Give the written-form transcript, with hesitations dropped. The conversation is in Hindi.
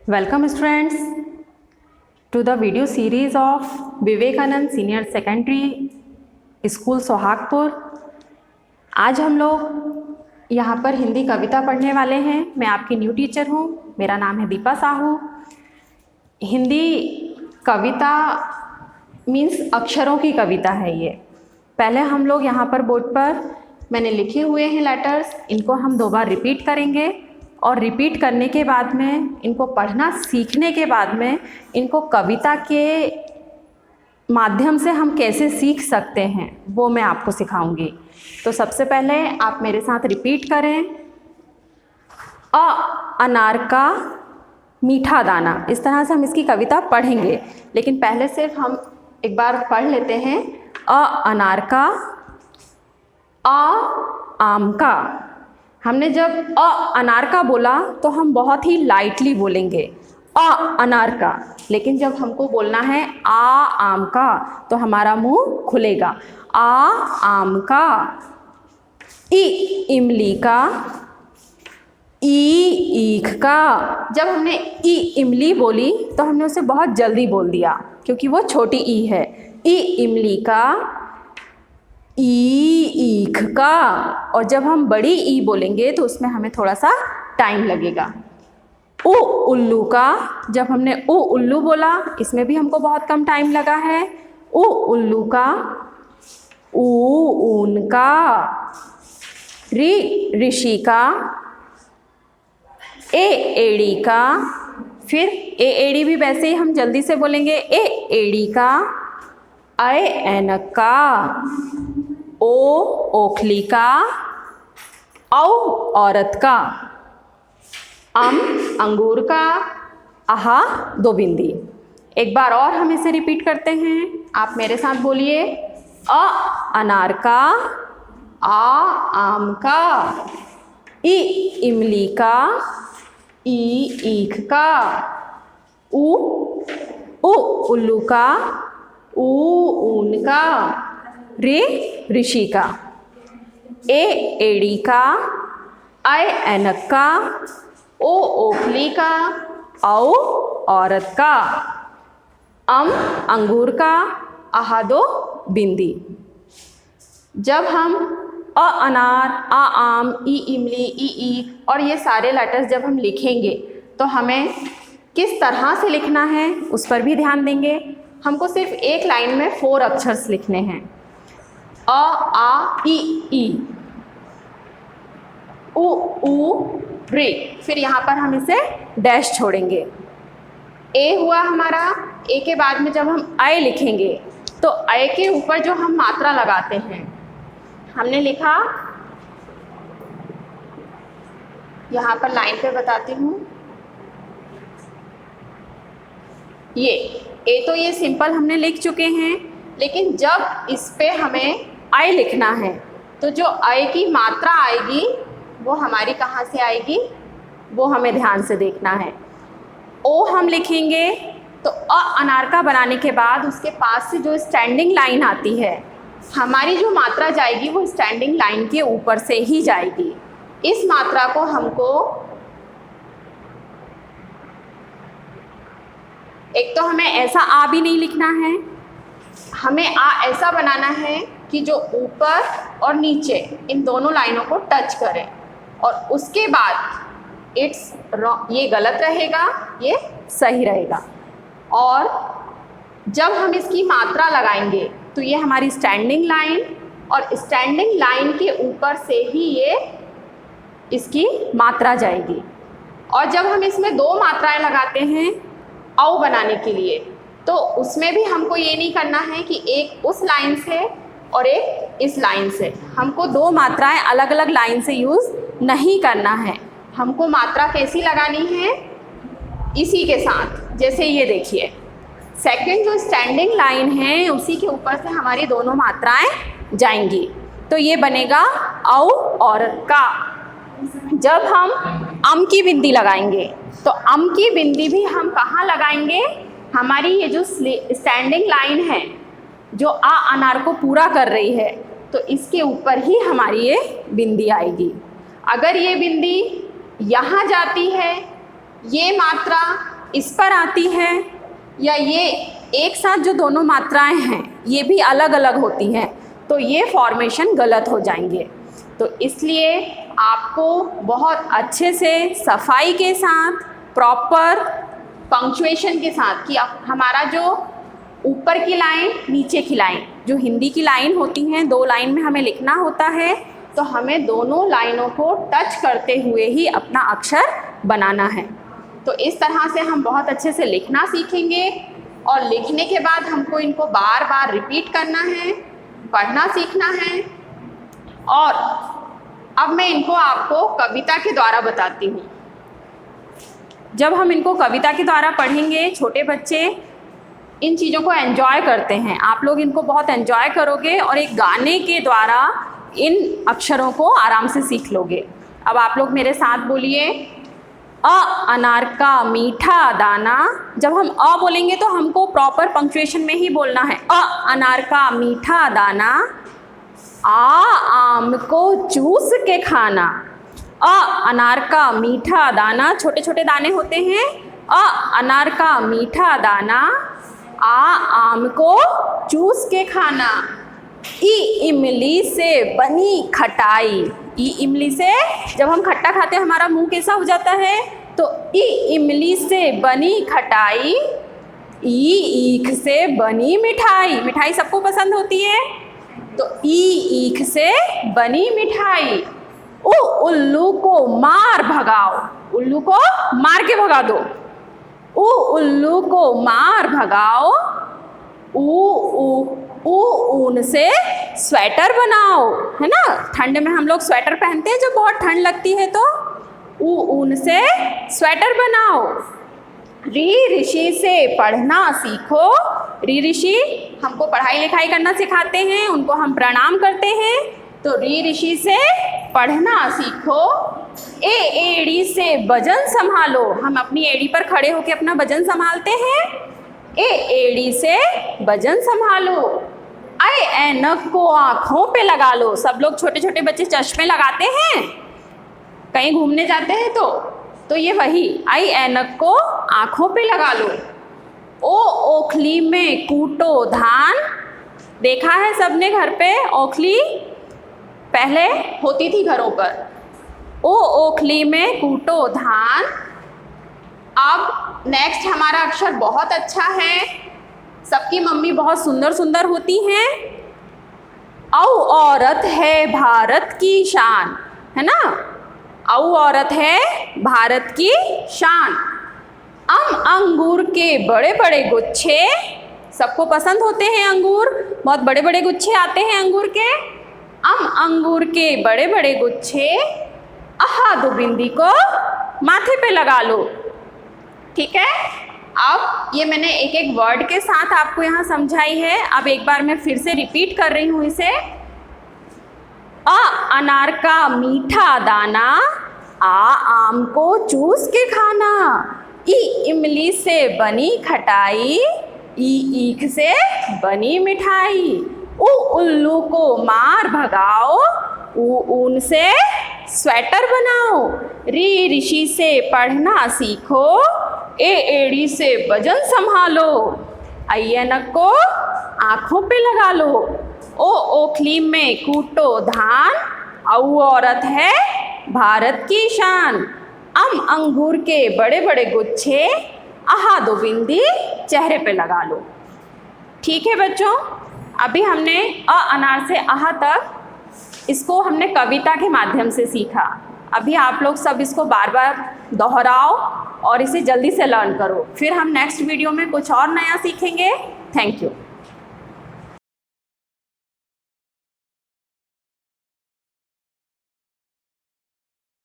Welcome students to the video series of Vivekanand senior secondary school Sohagpur. आज हम लोग यहाँ पर हिंदी कविता पढ़ने वाले हैं। मैं आपकी न्यू टीचर हूँ, मेरा नाम है दीपा साहू। हिंदी कविता मीन्स अक्षरों की कविता है ये। पहले हम लोग यहाँ पर बोर्ड पर मैंने लिखे हुए हैं लेटर्स, इनको हम 2 बार रिपीट करेंगे और रिपीट करने के बाद में इनको पढ़ना सीखने के बाद में इनको कविता के माध्यम से हम कैसे सीख सकते हैं वो मैं आपको सिखाऊंगी। तो सबसे पहले आप मेरे साथ रिपीट करें। अनार का मीठा दाना। इस तरह से हम इसकी कविता पढ़ेंगे, लेकिन पहले सिर्फ हम एक बार पढ़ लेते हैं। अनार का, आम का। हमने जब अनार का बोला तो हम बहुत ही लाइटली बोलेंगे अनार का, लेकिन जब हमको बोलना है आम का तो हमारा मुंह खुलेगा। आम का। इमली का, ईख का। जब हमने इमली बोली तो हमने उसे बहुत जल्दी बोल दिया क्योंकि वो छोटी ई है। इमली का, ईख का। और जब हम बड़ी ई बोलेंगे तो उसमें हमें थोड़ा सा टाइम लगेगा। उल्लू का। जब हमने उल्लू बोला इसमें भी हमको बहुत कम टाइम लगा है। उल्लू का। ऊन का। ऋषि का। एड़ी का। फिर एड़ी भी वैसे ही हम जल्दी से बोलेंगे। एड़ी का। ऐनक का। ओखली का। औरत का। अंगूर का। आहा दो बिंदी। एक बार और हम इसे रिपीट करते हैं, आप मेरे साथ बोलिए। अनार का। आम का। इमली का। ईख का। उल्लू का। ऊन का। ऋषि का। एड़ी का। ऐनक का। ओखली का। औरत का। अंगूर का। आहा दो बिंदी। जब हम अनार, आम, इमली, ईख और ये सारे लेटर्स जब हम लिखेंगे तो हमें किस तरह से लिखना है उस पर भी ध्यान देंगे। हमको सिर्फ एक लाइन में 4 अक्षर्स लिखने हैं। आ, ई, उ, रे। फिर यहाँ पर हम इसे डैश छोड़ेंगे। ए हुआ हमारा। ए के बाद में जब हम आय लिखेंगे तो आय के ऊपर जो हम मात्रा लगाते हैं, हमने लिखा, यहाँ पर लाइन पे बताती हूँ। ये तो ये सिंपल हमने लिख चुके हैं, लेकिन जब इस पे हमें आय लिखना है तो जो आय की मात्रा आएगी वो हमारी कहाँ से आएगी वो हमें ध्यान से देखना है। ओ हम लिखेंगे तो अनार का बनाने के बाद उसके पास से जो स्टैंडिंग लाइन आती है, हमारी जो मात्रा जाएगी वो स्टैंडिंग लाइन के ऊपर से ही जाएगी। इस मात्रा को हमको एक तो हमें ऐसा आ भी नहीं लिखना है, हमें ऐसा बनाना है कि जो ऊपर और नीचे इन दोनों लाइनों को टच करें, और उसके बाद इट्स रॉन्ग, ये गलत रहेगा, ये सही रहेगा। और जब हम इसकी मात्रा लगाएंगे तो ये हमारी स्टैंडिंग लाइन, और स्टैंडिंग लाइन के ऊपर से ही ये इसकी मात्रा जाएगी। और जब हम इसमें 2 मात्राएं लगाते हैं औ बनाने के लिए, तो उसमें भी हमको ये नहीं करना है कि एक उस लाइन से और एक इस लाइन से। हमको 2 मात्राएं अलग अलग लाइन से यूज़ नहीं करना है। हमको मात्रा कैसी लगानी है, इसी के साथ। जैसे ये देखिए, सेकंड जो स्टैंडिंग लाइन है उसी के ऊपर से हमारी दोनों मात्राएं जाएंगी, तो ये बनेगा औरत का। जब हम की बिंदी लगाएंगे तो की बिंदी भी हम कहाँ लगाएंगे, हमारी ये जो स्टैंडिंग लाइन है जो अनार को पूरा कर रही है, तो इसके ऊपर ही हमारी ये बिंदी आएगी। अगर ये बिंदी यहाँ जाती है, ये मात्रा इस पर आती है, या ये एक साथ जो दोनों मात्राएं हैं ये भी अलग अलग होती हैं, तो ये फॉर्मेशन गलत हो जाएंगे। तो इसलिए आपको बहुत अच्छे से सफाई के साथ, प्रॉपर पंक्चुएशन के साथ कि हमारा जो ऊपर की लाइन, नीचे की लाइन, जो हिंदी की लाइन होती हैं 2 लाइन में हमें लिखना होता है, तो हमें दोनों लाइनों को टच करते हुए ही अपना अक्षर बनाना है। तो इस तरह से हम बहुत अच्छे से लिखना सीखेंगे, और लिखने के बाद हमको इनको बार बार रिपीट करना है, पढ़ना सीखना है। और अब मैं इनको आपको कविता के द्वारा बताती हूँ। जब हम इनको कविता के द्वारा पढ़ेंगे, छोटे बच्चे इन चीज़ों को एंजॉय करते हैं, आप लोग इनको बहुत एंजॉय करोगे और एक गाने के द्वारा इन अक्षरों को आराम से सीख लोगे। अब आप लोग मेरे साथ बोलिए, अनार का मीठा दाना। जब हम बोलेंगे तो हमको प्रॉपर पंक्चुएशन में ही बोलना है। अनार का मीठा दाना, आम को चूस के खाना। अनार का मीठा दाना, छोटे छोटे दाने होते हैं। अनार का मीठा दाना, आम को चूस के खाना। इमली से बनी खटाई। इमली से जब हम खट्टा खाते हैं हमारा मुंह कैसा हो जाता है, तो इमली से बनी खटाई। ईख से बनी मिठाई। मिठाई सबको पसंद होती है, तो ईख से बनी मिठाई। उल्लू को मार भगाओ। उल्लू को मार के भगा दो। उल्लू को मार भगाओ। ऊन से स्वेटर बनाओ, है ना। ठंड में हम लोग स्वेटर पहनते हैं जब बहुत ठंड लगती है, तो ऊन से स्वेटर बनाओ। ऋषि से पढ़ना सीखो। ऋषि हमको पढ़ाई लिखाई करना सिखाते हैं, उनको हम प्रणाम करते हैं, तो ऋषि से पढ़ना सीखो। एड़ी से वजन संभालो। हम अपनी एड़ी पर खड़े होकर अपना वजन संभालते हैं। एड़ी से वजन संभालो। ऐनक को आँखों पे लगा लो। सब लोग छोटे छोटे बच्चे चश्मे लगाते हैं कहीं घूमने जाते हैं, तो ये वही ऐनक को आँखों पे लगा लो। ओखली में कूटो धान। देखा है सबने घर पे ओखली पहले होती थी घरों पर। ओखली में कूटो धान। अब नेक्स्ट हमारा अक्षर बहुत अच्छा है, सबकी मम्मी बहुत सुंदर सुंदर होती हैं। औरत है भारत की शान, है ना। औरत है भारत की शान। अंगूर के बड़े बड़े गुच्छे। सबको पसंद होते हैं अंगूर, बहुत बड़े बड़े गुच्छे आते हैं अंगूर के। अंगूर के बड़े बड़े गुच्छे। दो बिंदी को माथे पे लगा लो। ठीक है, अब ये मैंने एक एक वर्ड के साथ आपको यहाँ समझाई है। अब एक बार मैं फिर से रिपीट कर रही हूँ इसे। अनार का मीठा दाना। आम को चूस के खाना। इमली से बनी खटाई। ईख से बनी मिठाई। उल्लू को मार भगाओ। ऊन से स्वेटर बनाओ। ऋषि से पढ़ना सीखो। एड़ी से वजन संभालो। ऐनक को आँखों पे लगा लो। ओखली में कूटो धान। औरत है भारत की शान। अंगूर के बड़े बड़े गुच्छे। दो बिंदी चेहरे पे लगा लो। ठीक है बच्चों, अभी हमने अनार से तक इसको हमने कविता के माध्यम से सीखा। अभी आप लोग सब इसको बार बार दोहराओ और इसे जल्दी से लर्न करो। फिर हम नेक्स्ट वीडियो में कुछ और नया सीखेंगे। Thank you.